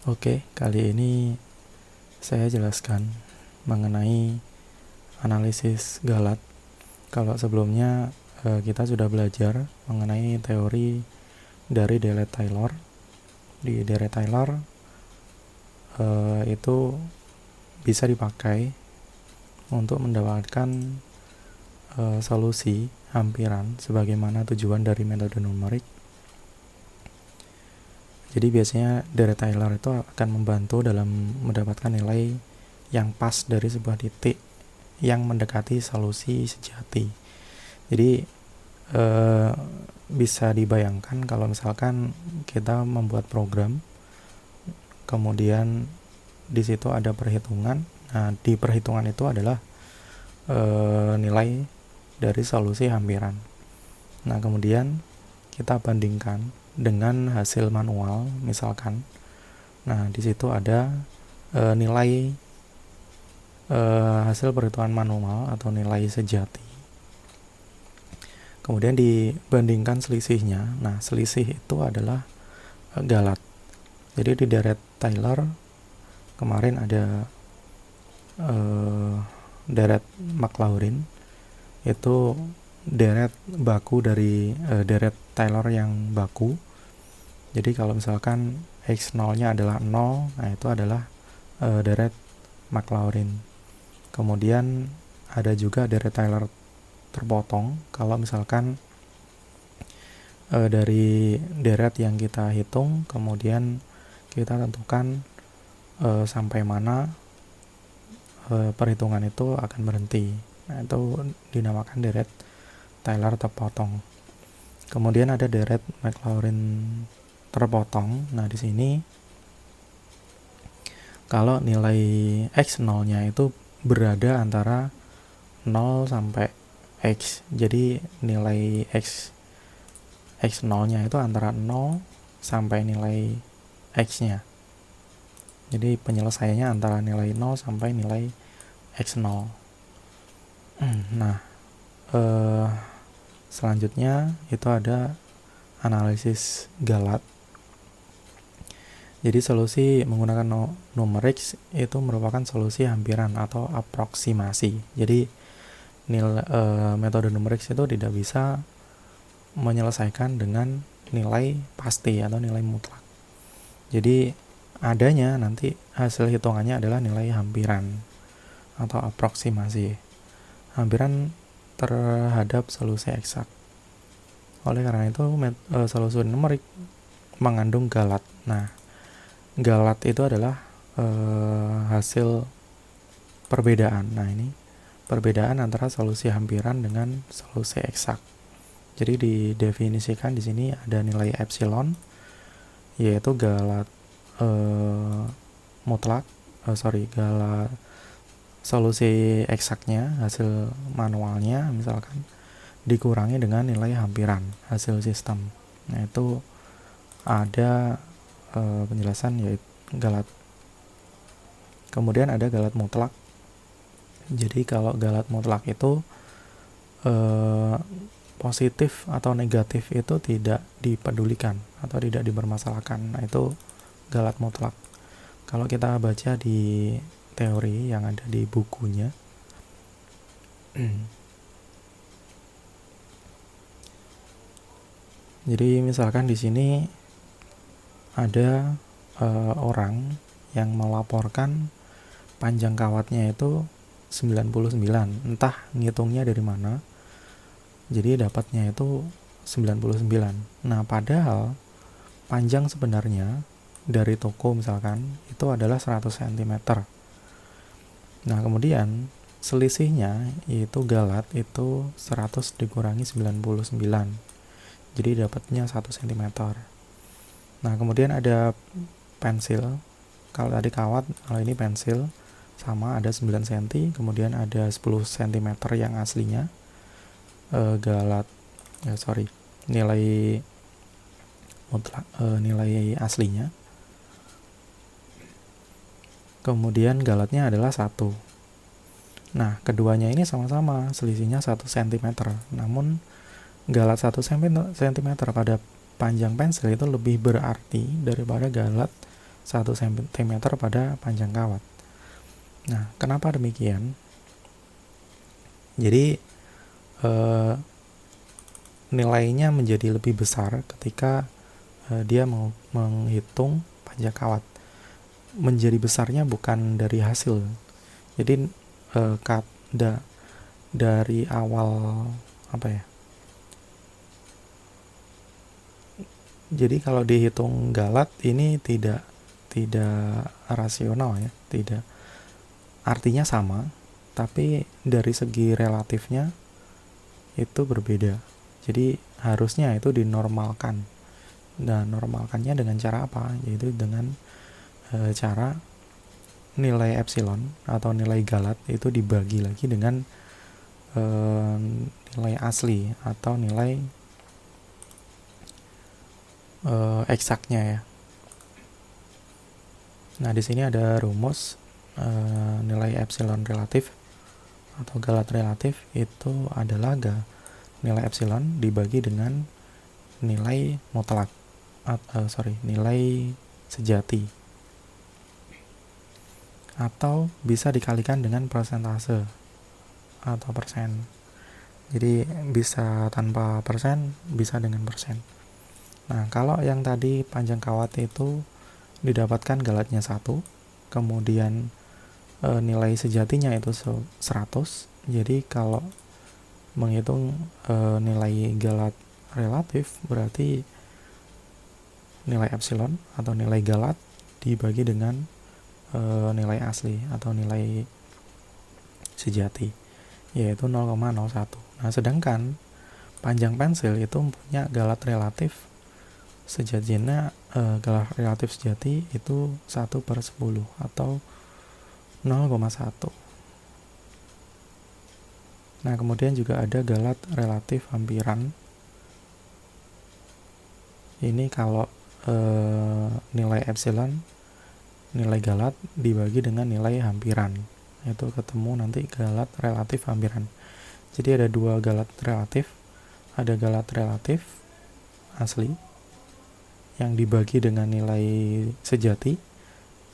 Oke, kali ini saya jelaskan mengenai analisis galat. Kalau sebelumnya kita sudah belajar mengenai teori dari Dirac-Taylor. Di Dirac-Taylor itu bisa dipakai untuk mendapatkan solusi hampiran sebagaimana tujuan dari metode numerik. Jadi biasanya Dirac-Taylor itu akan membantu dalam mendapatkan nilai yang pas dari sebuah titik yang mendekati solusi sejati. Jadi bisa dibayangkan kalau misalkan kita membuat program, kemudian di situ ada perhitungan. Nah, di perhitungan itu adalah nilai dari solusi hampiran. Nah, kemudian kita bandingkan dengan hasil manual misalkan. Nah, di situ ada nilai hasil perhitungan manual atau nilai sejati. Kemudian dibandingkan selisihnya. Nah, selisih itu adalah galat. Jadi di Dirac-Taylor kemarin ada Dirac-Maclaurin, itu deret baku dari Dirac-Taylor yang baku. Jadi kalau misalkan X0-nya adalah 0, nah itu adalah Dirac-Maclaurin. Kemudian ada juga Dirac-Taylor terpotong. Kalau misalkan dari deret yang kita hitung, kemudian kita tentukan sampai mana perhitungan itu akan berhenti. Nah, itu dinamakan Dirac-Taylor terpotong. Kemudian ada Dirac-Maclaurin terpotong. Nah, di sini kalau nilai X0-nya itu berada antara 0 sampai X. Jadi nilai X0-nya itu antara 0 sampai nilai X-nya. Jadi penyelesaiannya antara nilai 0 sampai nilai X0. Nah, selanjutnya itu ada analisis galat. Jadi solusi menggunakan numerik itu merupakan solusi hampiran atau aproksimasi. Jadi metode numerik itu tidak bisa menyelesaikan dengan nilai pasti atau nilai mutlak. Jadi adanya nanti hasil hitungannya adalah nilai hampiran atau aproksimasi. Hampiran terhadap solusi eksak. Oleh karena itu solusi numerik mengandung galat. Nah, galat itu adalah hasil perbedaan. Nah, ini perbedaan antara solusi hampiran dengan solusi eksak. Jadi didefinisikan di sini ada nilai epsilon, yaitu galat galat solusi eksaknya, hasil manualnya misalkan, dikurangi dengan nilai hampiran hasil sistem. Nah, itu ada penjelasan yaitu galat. Kemudian ada galat mutlak. Jadi kalau galat mutlak itu positif atau negatif itu tidak dipedulikan atau tidak dipermasalahkan. Nah, itu galat mutlak. Kalau kita baca di teori yang ada di bukunya, jadi misalkan di sini ada orang yang melaporkan panjang kawatnya itu 99, entah ngitungnya dari mana, jadi dapatnya itu 99. Nah, padahal panjang sebenarnya dari toko misalkan itu adalah 100 cm. Nah, kemudian selisihnya yaitu galat itu 100 dikurangi 99, jadi dapatnya 1 cm. Nah, kemudian ada pensil. Kalau tadi kawat, kalau ini pensil, sama ada 9 cm. Kemudian ada 10 cm yang aslinya nilai mutlak, nilai aslinya. Kemudian galatnya adalah 1. Nah, keduanya ini sama-sama selisihnya 1 cm. Namun galat 1 cm pada panjang pensil itu lebih berarti daripada galat 1 cm pada panjang kawat. Nah, kenapa demikian? Jadi nilainya menjadi lebih besar ketika dia mau menghitung panjang kawat. Menjadi besarnya bukan dari hasil. Jadi dari awal jadi kalau dihitung galat ini tidak rasional ya, tidak, artinya sama, tapi dari segi relatifnya itu berbeda. Jadi harusnya itu dinormalkan. Dan normalkannya dengan cara apa? Yaitu dengan cara nilai epsilon atau nilai galat itu dibagi lagi dengan nilai asli atau nilai eksaknya ya. Nah, di sini ada rumus nilai epsilon relatif atau galat relatif itu adalah nilai epsilon dibagi dengan nilai mutlak nilai sejati, atau bisa dikalikan dengan persentase atau persen. Jadi bisa tanpa persen, bisa dengan persen. Nah, kalau yang tadi panjang kawat itu didapatkan galatnya 1, kemudian nilai sejatinya itu 100. Jadi kalau menghitung nilai galat relatif, berarti nilai epsilon atau nilai galat dibagi dengan nilai asli atau nilai sejati, yaitu 0,01. Nah, sedangkan panjang pensil itu punya galat relatif sejatinya, galat relatif sejati itu 1/10 atau 0,1. Nah, kemudian juga ada galat relatif hampiran. Ini kalau nilai epsilon, nilai galat dibagi dengan nilai hampiran, itu ketemu nanti galat relatif hampiran. Jadi ada 2 galat relatif, ada galat relatif asli yang dibagi dengan nilai sejati,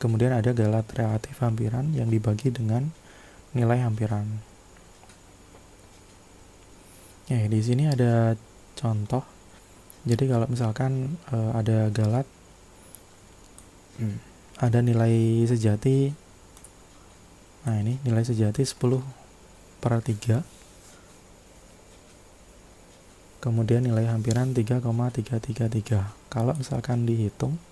kemudian ada galat relatif hampiran yang dibagi dengan nilai hampiran. Ya, di sini ada contoh. Jadi kalau misalkan ada galat, ada nilai sejati. Nah, ini nilai sejati 10/3. Kemudian nilai hampiran 3,333. Kalau misalkan dihitung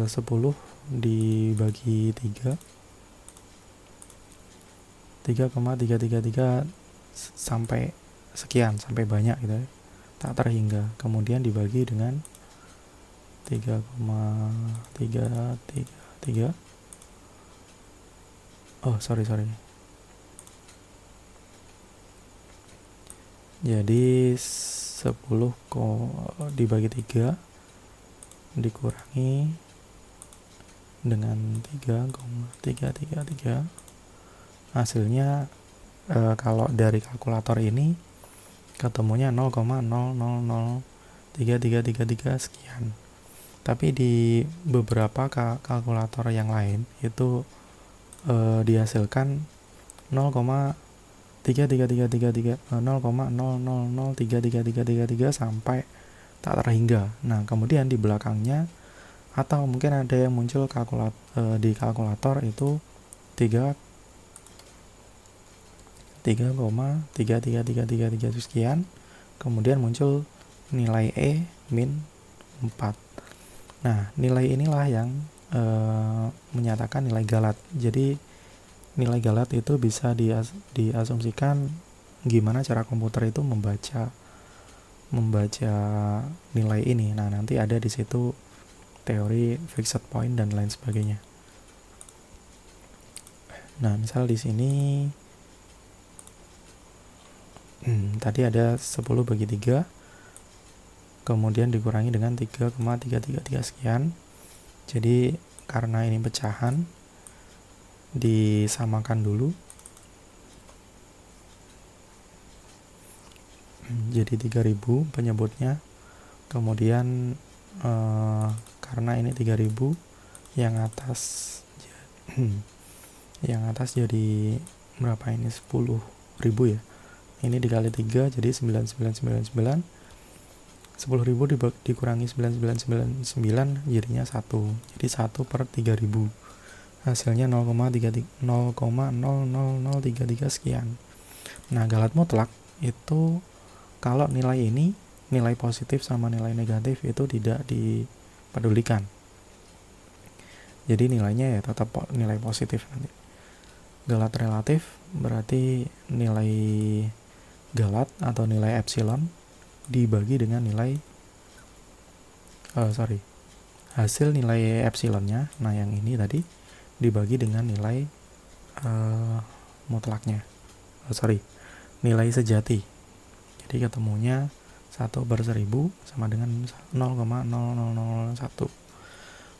10 dibagi 3, 3,333 sampai sekian, sampai banyak gitu ya, tak terhingga. Kemudian dibagi dengan 3,333. Sorry. Jadi 10 dibagi 3 dikurangi dengan 3,333, hasilnya kalau dari kalkulator ini ketemunya 0,000333 sekian. Tapi di beberapa kalkulator yang lain itu dihasilkan 0,0003333 sampai tak terhingga. Nah, kemudian di belakangnya, atau mungkin ada yang muncul di kalkulator itu 3,33333 sekian, kemudian muncul nilai E min 4. Nah, nilai inilah yang menyatakan nilai galat. Jadi nilai galat itu bisa diasumsikan gimana cara komputer itu membaca nilai ini. Nah, nanti ada di situ teori fixed point dan lain sebagainya. Nah, misal di sini tadi ada 10 bagi 3, kemudian dikurangi dengan 3,333 sekian. Jadi karena ini pecahan, disamakan dulu. Jadi 3000 penyebutnya, kemudian karena ini 3000, yang atas yang atas jadi berapa ini, 10.000 ya, ini dikali 3 jadi 9999, 10.000 dikurangi 9999 jadinya 1, jadi 1 per 3000, hasilnya 0,000033 sekian. Nah, galat mutlak itu kalau nilai ini, nilai positif sama nilai negatif itu tidak dipedulikan, jadi nilainya ya tetap nilai positif nanti. Galat relatif berarti nilai galat atau nilai epsilon dibagi dengan nilai hasil nilai epsilonnya, nah yang ini tadi dibagi dengan nilai mutlaknya, nilai sejati. Jadi ketemunya 1/1000 sama dengan 0,0001.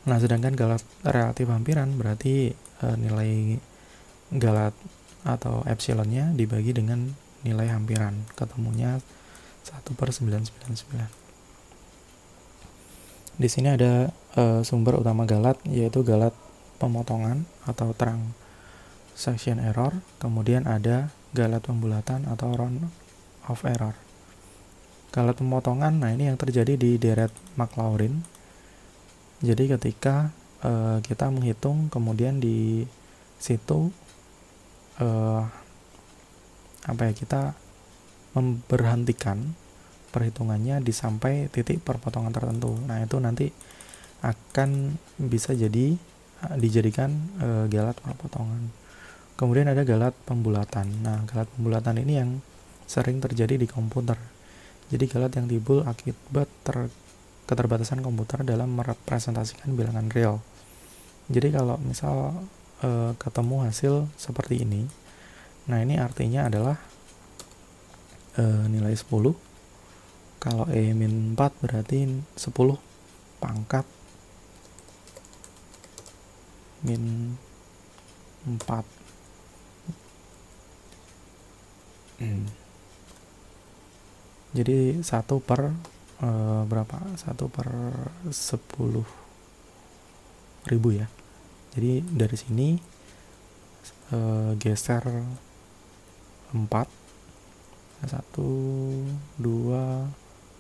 Nah, sedangkan galat relatif hampiran berarti nilai galat atau epsilonnya dibagi dengan nilai hampiran, ketemunya 1/999. Di sini ada sumber utama galat, yaitu galat pemotongan atau transaction error, kemudian ada galat pembulatan atau round of error. Galat pemotongan, nah ini yang terjadi di deret Maclaurin. Jadi ketika kita menghitung, kemudian di situ kita memberhentikan perhitungannya di sampai titik perpotongan tertentu. Nah, itu nanti akan bisa dijadikan galat perpotongan. Kemudian ada galat pembulatan. Nah, galat pembulatan ini yang sering terjadi di komputer. Jadi galat yang timbul akibat keterbatasan komputer dalam merepresentasikan bilangan real. Jadi kalau misal ketemu hasil seperti ini, nah ini artinya adalah nilai 10. Kalau E-4 berarti 10 pangkat min 4. Jadi 1 per berapa? 1 per 10.000 ya. Jadi dari sini geser 4, 1, 2,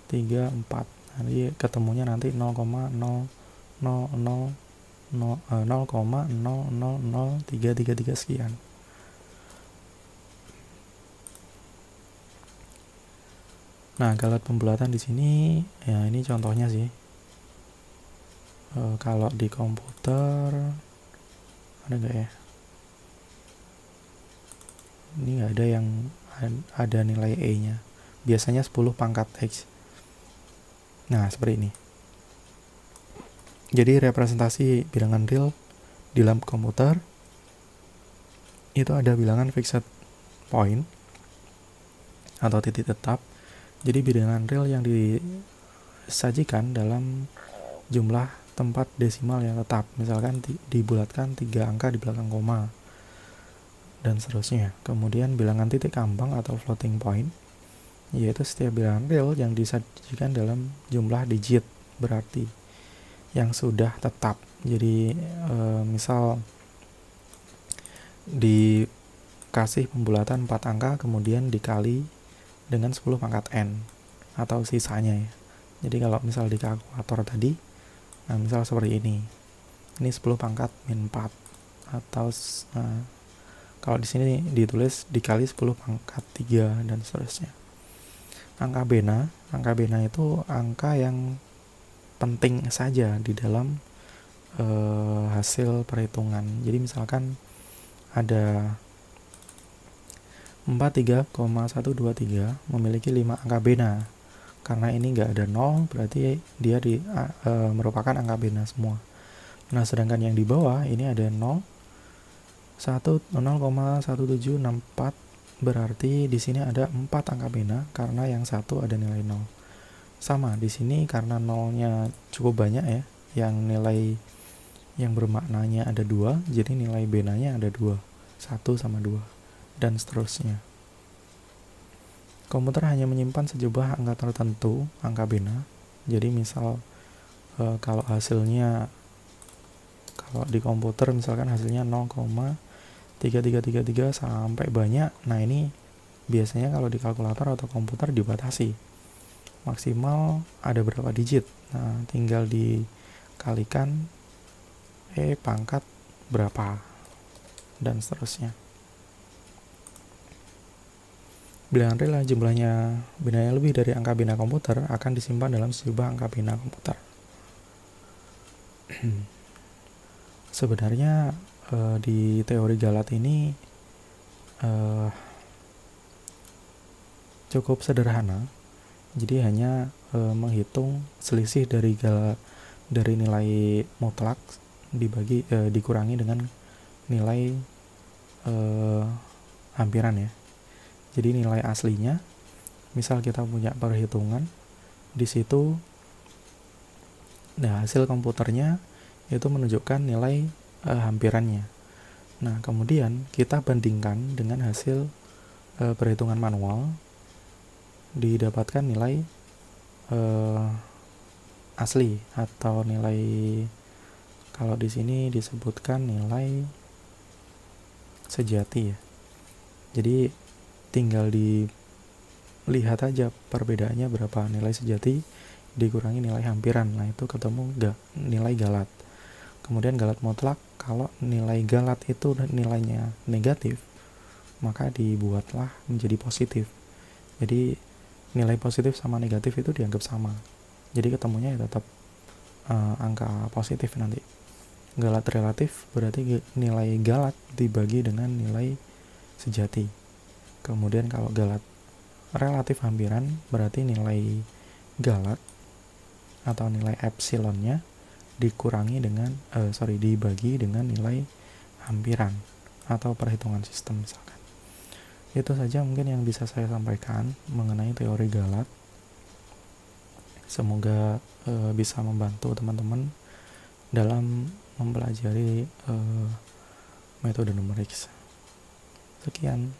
3, 4. Jadi ketemunya nanti 0,0000333 sekian. Nah, galat pembulatan di sini ya, ini contohnya sih. Kalau di komputer ada nggak ya? Ini nggak ada yang ada nilai E-nya. Biasanya 10 pangkat X. Nah, seperti ini. Jadi representasi bilangan real di dalam komputer itu ada bilangan fixed point atau titik tetap. Jadi bilangan real yang disajikan dalam jumlah tempat desimal yang tetap. Misalkan dibulatkan 3 angka di belakang koma dan seterusnya. Kemudian bilangan titik kambang atau floating point, yaitu setiap bilangan real yang disajikan dalam jumlah digit, berarti yang sudah tetap. Jadi misal dikasih pembulatan 4 angka kemudian dikali dengan 10 pangkat n atau sisanya ya. Jadi kalau misal di kalkulator tadi, nah misal seperti ini 10 pangkat min 4, atau kalau di sini ditulis dikali 10 pangkat 3 dan seterusnya. Angka bena itu angka yang penting saja di dalam hasil perhitungan. Jadi misalkan ada 43,123 memiliki 5 angka bena. Karena ini nggak ada 0, berarti dia merupakan angka bena semua. Nah, sedangkan yang di bawah ini ada 0,1764, berarti di sini ada 4 angka bena karena yang satu ada nilai 0. Sama di sini karena 0-nya cukup banyak ya, yang nilai yang bermaknanya ada 2, jadi nilai benanya ada 2, 1 sama 2 dan seterusnya. Komputer hanya menyimpan sejumlah angka tertentu, angka bina. Jadi misal kalau di komputer misalkan hasilnya 0,3333 sampai banyak. Nah ini biasanya kalau di kalkulator atau komputer dibatasi. Maksimal ada berapa digit. Nah tinggal dikalikan pangkat berapa dan seterusnya. Bilangan real jumlahnya binanya lebih dari angka bina komputer akan disimpan dalam sejumlah angka bina komputer. Sebenarnya di teori Galat ini cukup sederhana. Jadi hanya menghitung selisih dari nilai mutlak dikurangi dengan nilai hampiran ya. Jadi nilai aslinya, misal kita punya perhitungan di situ, nah hasil komputernya itu menunjukkan nilai hampirannya. Nah kemudian kita bandingkan dengan hasil perhitungan manual, didapatkan nilai asli atau nilai, kalau di sini disebutkan nilai sejati ya. Jadi tinggal dilihat aja perbedaannya berapa nilai sejati dikurangi nilai hampiran. Nah itu ketemu nilai Galat. Kemudian Galat mutlak, kalau nilai Galat itu nilainya negatif, maka dibuatlah menjadi positif. Jadi nilai positif sama negatif itu dianggap sama. Jadi ketemunya ya tetap angka positif nanti. Galat relatif berarti nilai Galat dibagi dengan nilai sejati. Kemudian kalau Galat relatif hampiran berarti nilai Galat atau nilai epsilonnya dibagi dengan nilai hampiran atau perhitungan sistem misalkan. Itu saja mungkin yang bisa saya sampaikan mengenai teori Galat. Semoga bisa membantu teman-teman dalam mempelajari metode numerik. Sekian.